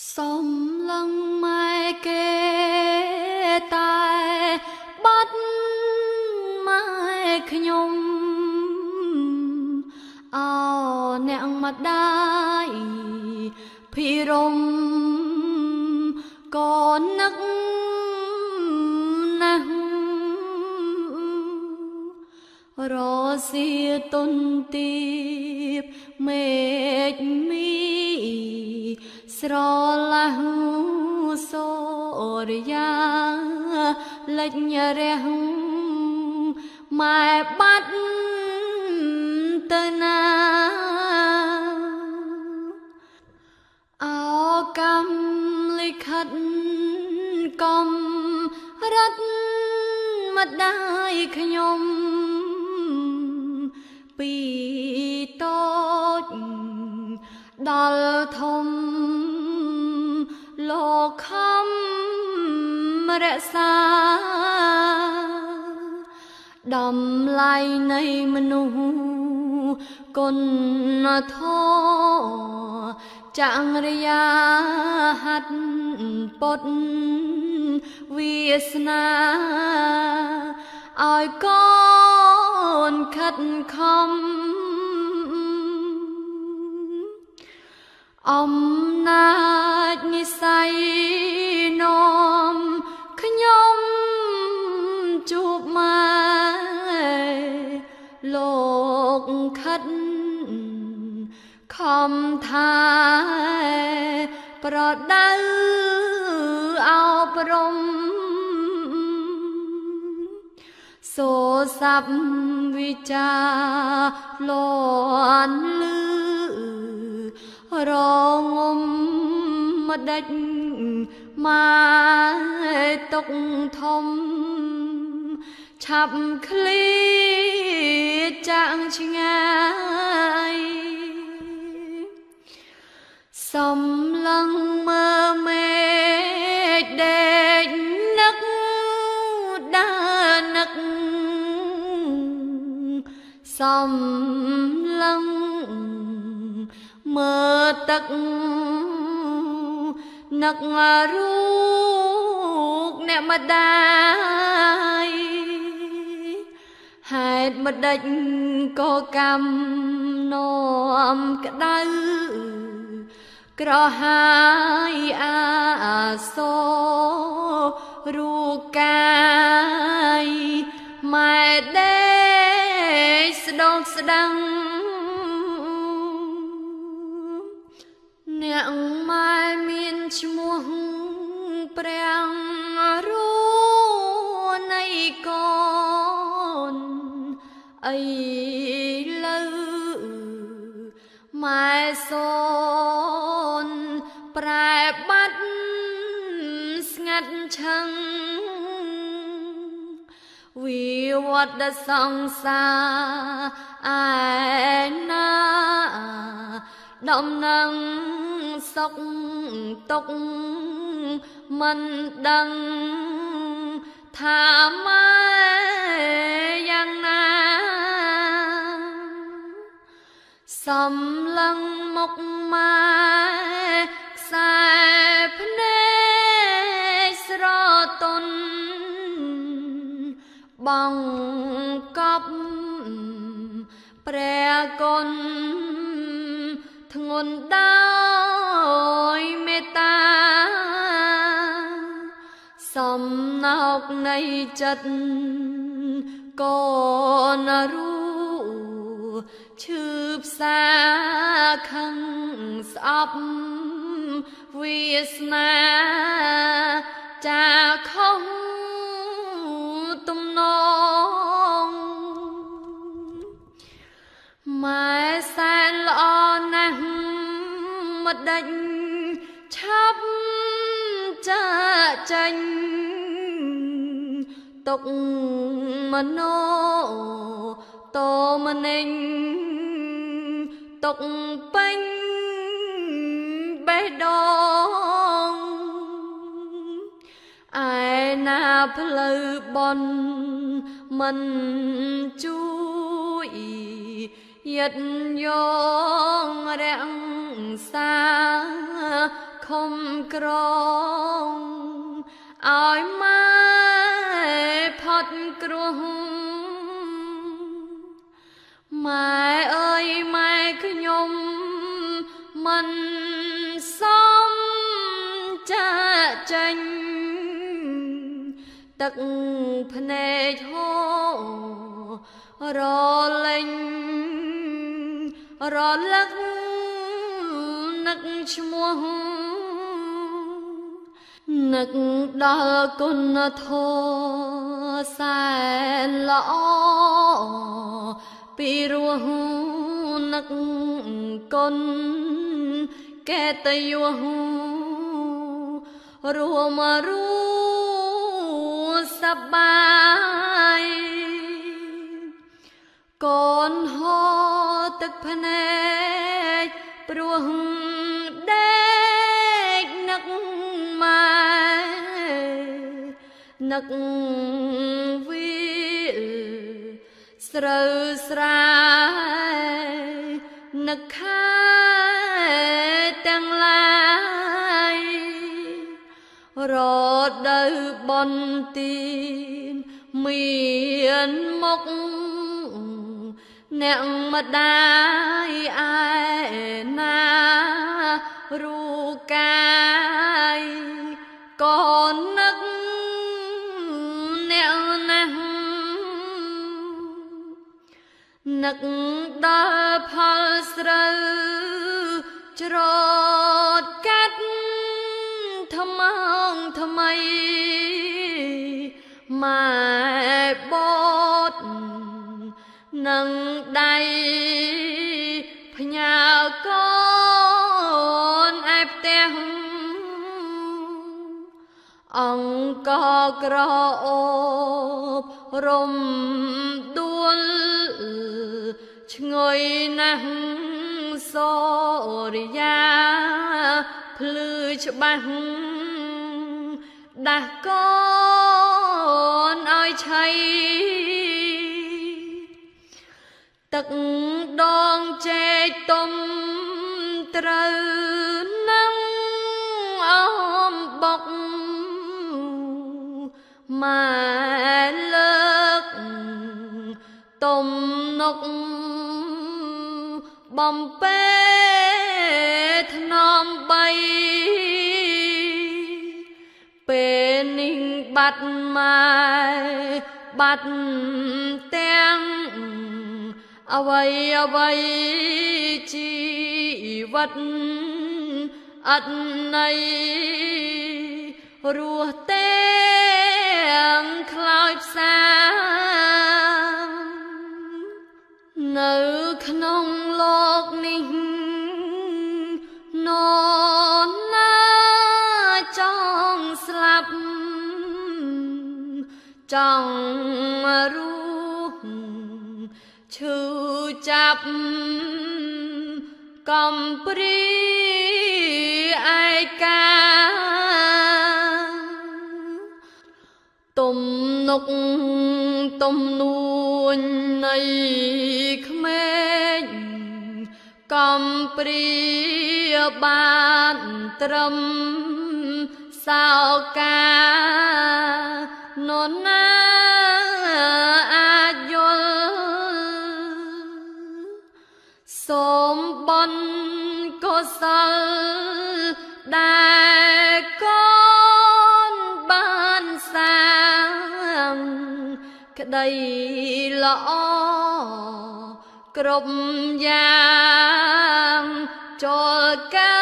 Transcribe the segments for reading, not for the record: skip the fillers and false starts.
សូមលឹងម៉ែគេតែបាត់ម៉ែខ្ញុំអោអ្នកម្ដាយភិរមក៏នឹកណាស់រសៀទុនទីបមេឃមីស្រឡាស់សូរយាលិញរះម៉ែបាត់ទៅណាអោកម្មលិខិតកំរិតម្ដាយខ្ញុំពីតូចដល់ធំលោកខំរក្សាតម្លៃនៃមនុស្សគុណធម៌ចង្រិយាហត្ថពុតវាសនាឲ្យកូនខិតខំអំណាចនិស័យនាំខ្ញុំជួបម៉ែលោកខិតខំថាប្រដៅអប់រំសូរស័ព្ទវិចាលន់លឺរងំម្ដេចម៉ែទុកធំឆាប់ឃ្លាចាក់ឆ្ងាយសំឡឹងមើមេឃដេកនឹកដើរនឹកសំឡឹងមើលទឹកនឹករូបអ្នកម្ដាយហេតុម្ដេចក៏កម្មនាំក្ដៅក្រហាយអាសូររូបកាយម៉ែដេកស្ដងស្ដាំងអ្នកម៉ែមានឈ្មោះព្រះរូនៃកូនអីលើម៉ែសូនប្រែបាត់ស្ងាត់ឆឹងវិវត្តសង្សារឯណាដំណឹងសុខទុកមិនដឹងថាម៉ែយ៉ាងណាសំឡឹងមុខម៉ែខ្សែភ្នែកស្រទន់បងកប់ព្រះគុណធ្ងន់ដោយមេត្តាសំណោកនៃចិត្តកូនរូឈឺផ្សាខឹងស្អប់វាសនាចាខុសទំនងម៉ែសែនល្អណាស់ម្ដេចឆាប់ចាចេញទុកមโนតមនិញទុកពេញបេះដូងឯណាផ្លូវបនមិនជួយយិតយងរាំងសាខ ខំក្រងឲ្យម៉ែផុតគ្រោះម៉ែអើយម៉ែខ្ញុំមិនសមចាចេញទឹកភ្នែកហូររលេងរលឹកនឹកឈ្មោះនឹកដល់គុណធម៌សែនល្អពីរោះនឹកគុណកេតយោរួមសប្បាយកូនហូរទឹកភ្នែកព្រោះដេកនឹកម៉ែនឹកវាលស្រូវស្រែនឹកខែទាំងឡាយរដូវបន្ទានមានមុខអ្នកម្ដាយឯណារូកាយកូននឹកអ្នកណាស់នឹកដល់ផលស្រូវច្រូតកាត់ថ្មងថ្មីម៉ែបតនឹងដៃផ្ញើកូនឯផ្ទះអង្គក្រអូបរំដួលឈ្ងុយណាស់សូរិយាភ្លឺច្បាស់ដាស់កូនឲ្យឆៃទឹកដងចេកទុំត្រូវនឹងអមបុកម៉ែលើកទុំនុកបំពេថ្នមបីពេលនេះបាត់ម៉ែបាត់ទាំងអ្វីជីវិតអត់ន័យរស់ទាំងខ្លោចផ្សានៅក្នុងលោកនេះនរណាចង់ស្លាប់ចង់រស់ឈឺចាប់កំព្រីឯកាទុំនុកទំនួញនៃក្មេងកំព្រីបានត្រឹមសោកានរណាអាចយល់សូមបនកុសលដែលកូនបានសាងក្តីល្អគ្រប់យ៉ាងចូលកើ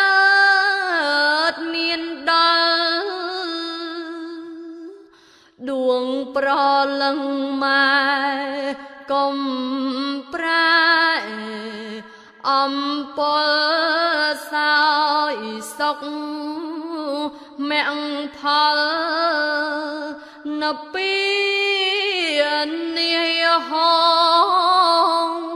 តមានដល់ដួងប្រលឹងម៉ែកុំប្រែអំពលសោយសុកមគ្គផលនៅពីនាយហង